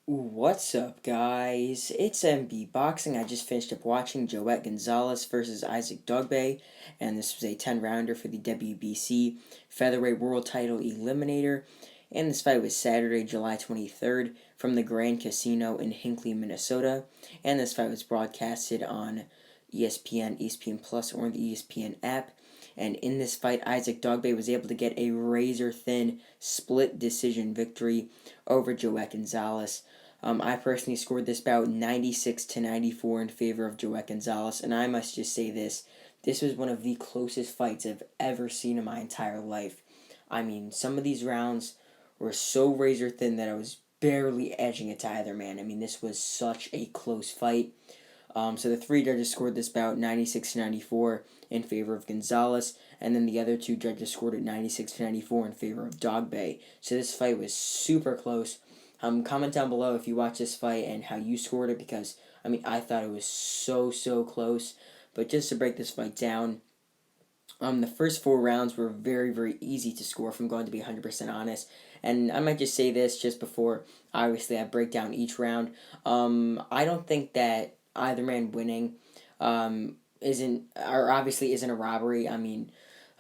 What's up, guys? It's MB Boxing. I just finished up watching Joet Gonzalez versus Isaac Dogboe, and this was a 10-rounder for the WBC featherweight world title eliminator. And this fight was Saturday, July 23rd, from the Grand Casino in Hinckley, Minnesota. And this fight was broadcasted on ESPN, ESPN Plus, or the ESPN app. And in this fight, Isaac Dogboe was able to get a razor-thin split decision victory over Joet Gonzalez. I personally scored this bout 96 to 94 in favor of Joet Gonzalez, and I must just say this. This was one of the closest fights I've ever seen in my entire life. I mean, some of these rounds were so razor thin that I was barely edging it to either man. I mean, this was such a close fight. So the three judges scored this bout 96 to 94 in favor of Gonzalez, and then the other two judges scored it 96 to 94 in favor of Dogboe. So this fight was super close. Comment down below if you watch this fight and how you scored it, because I mean I thought it was so close. But just to break this fight down, the first four rounds were very easy to score, if I'm going to be 100% honest. And I might just say this just before, obviously, I break down each round. I don't think that either man winning isn't a robbery. I mean,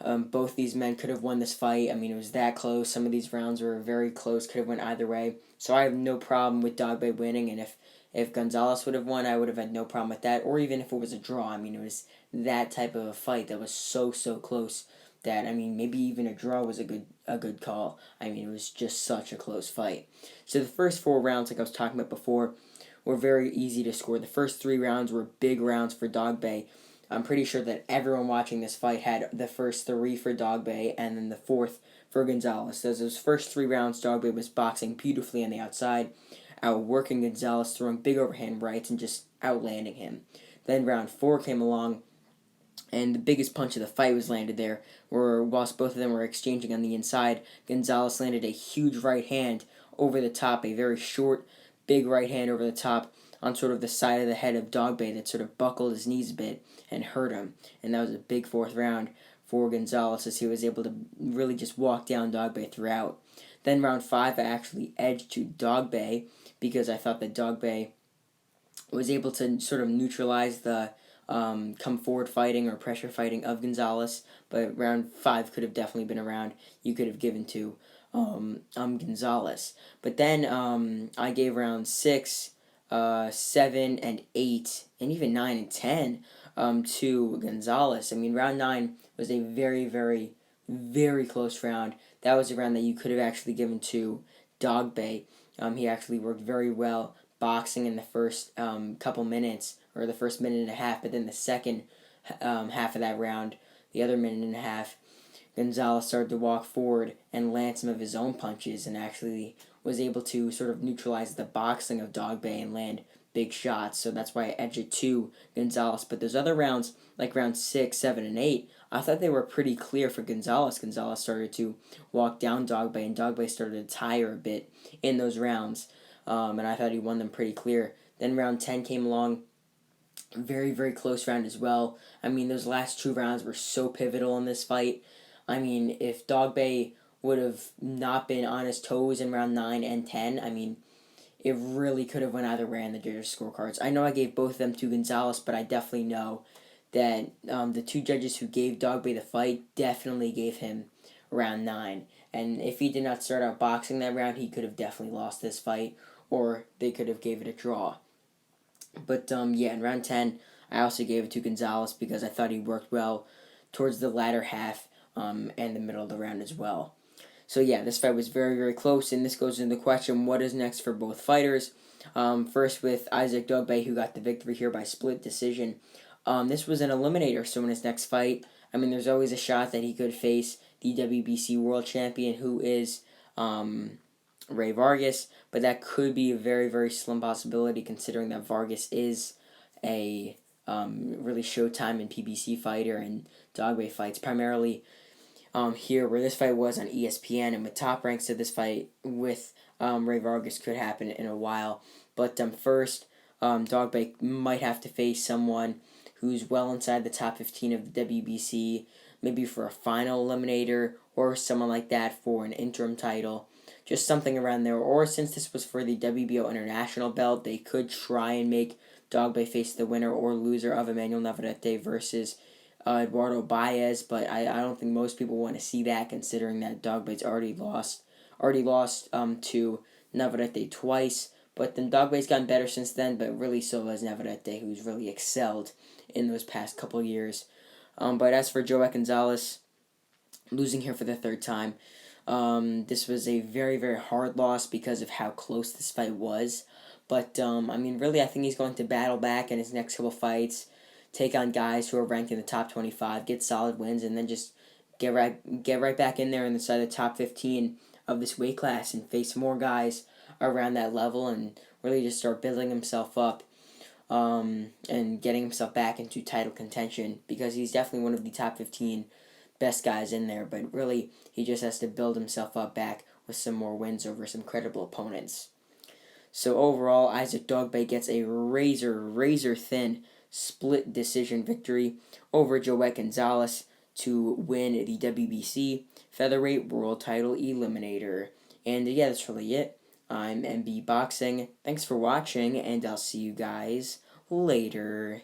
both these men could have won this fight. I mean, it was that close. Some of these rounds were very close, could have went either way. So I have no problem with Dogboe winning, and if Gonzalez would have won, I would have had no problem with that, or even if it was a draw. I mean, it was that type of a fight that was so close that, I mean, maybe even a draw was a good call. I mean, it was just such a close fight. So the first four rounds, like I was talking about before, were very easy to score. The first three rounds were big rounds for Dogboe. I'm pretty sure that everyone watching this fight had the first three for Dogboe and then the fourth for Gonzalez. So those first three rounds, Dogboe was boxing beautifully on the outside, outworking Gonzalez, throwing big overhand rights and just outlanding him. Then round four came along, and the biggest punch of the fight was landed there, where whilst both of them were exchanging on the inside, Gonzalez landed a huge right hand over the top, a very short, big right hand over the top on sort of the side of the head of Dogboe that sort of buckled his knees a bit and hurt him. And that was a big fourth round for Gonzalez, as he was able to really just walk down Dogboe throughout. Then round five, I actually edged to Dogboe because I thought that Dogboe was able to sort of neutralize the come forward fighting or pressure fighting of Gonzalez, but round five could have definitely been a round you could have given to Gonzalez. But then I gave round six, 7, and 8, and even 9 and 10 to Gonzalez. I mean, round 9 was a very close round. That was a round that you could have actually given to Dogboe. He actually worked very well boxing in the first couple minutes, or the first minute and a half, but then the second half of that round, the other minute and a half, Gonzalez started to walk forward and land some of his own punches and actually was able to sort of neutralize the boxing of Dogboe and land big shots. So that's why I edged it to Gonzalez. But those other rounds, like round 6, 7, and 8, I thought they were pretty clear for Gonzalez. Gonzalez started to walk down Dogboe, and Dogboe started to tire a bit in those rounds. And I thought he won them pretty clear. Then round 10 came along. Very close round as well. I mean, those last two rounds were so pivotal in this fight. I mean, if Dogboe would have not been on his toes in round 9 and 10, I mean, it really could have went either way on the judges' scorecards. I know I gave both of them to Gonzalez, but I definitely know that the two judges who gave Dogboe the fight definitely gave him round 9. And if he did not start out boxing that round, he could have definitely lost this fight, or they could have gave it a draw. But yeah, in round 10, I also gave it to Gonzalez because I thought he worked well towards the latter half and the middle of the round as well. So yeah, this fight was very close, and this goes into the question, what is next for both fighters? First with Isaac Dogboe, who got the victory here by split decision. This was an eliminator, so in his next fight, I mean, there's always a shot that he could face the WBC world champion, who is Ray Vargas, but that could be a very slim possibility considering that Vargas is a really Showtime and PBC fighter, and Dogboe fights primarily here, where this fight was on ESPN, and with Top Rank said this fight with Ray Vargas could happen in a while. But first, Dogboe might have to face someone who's well inside the top 15 of the WBC, maybe for a final eliminator, or someone like that for an interim title. just something around there. Or since this was for the WBO International belt, they could try and make Dogboe face the winner or loser of Emmanuel Navarrete versus Eduardo Baez, but I don't think most people want to see that, considering that Dogboe's already lost to Navarrete twice. But then Dogboe's gotten better since then, but really so has Navarrete, who's really excelled in those past couple years. But as for Joet Gonzalez, losing here for the third time, this was a very, very hard loss because of how close this fight was. But, really, I think he's going to battle back in his next couple fights, take on guys who are ranked in the top 25, get solid wins, and then just get right back in there inside the top 15 of this weight class and face more guys around that level and really just start building himself up, and getting himself back into title contention, because he's definitely one of the top 15 best guys in there, but really he just has to build himself up back with some more wins over some credible opponents. So overall, Isaac Dogboe gets a razor thin split decision victory over Joet Gonzalez to win the WBC featherweight world title eliminator. And yeah, that's really it. I'm MB Boxing. Thanks for watching, and I'll see you guys later.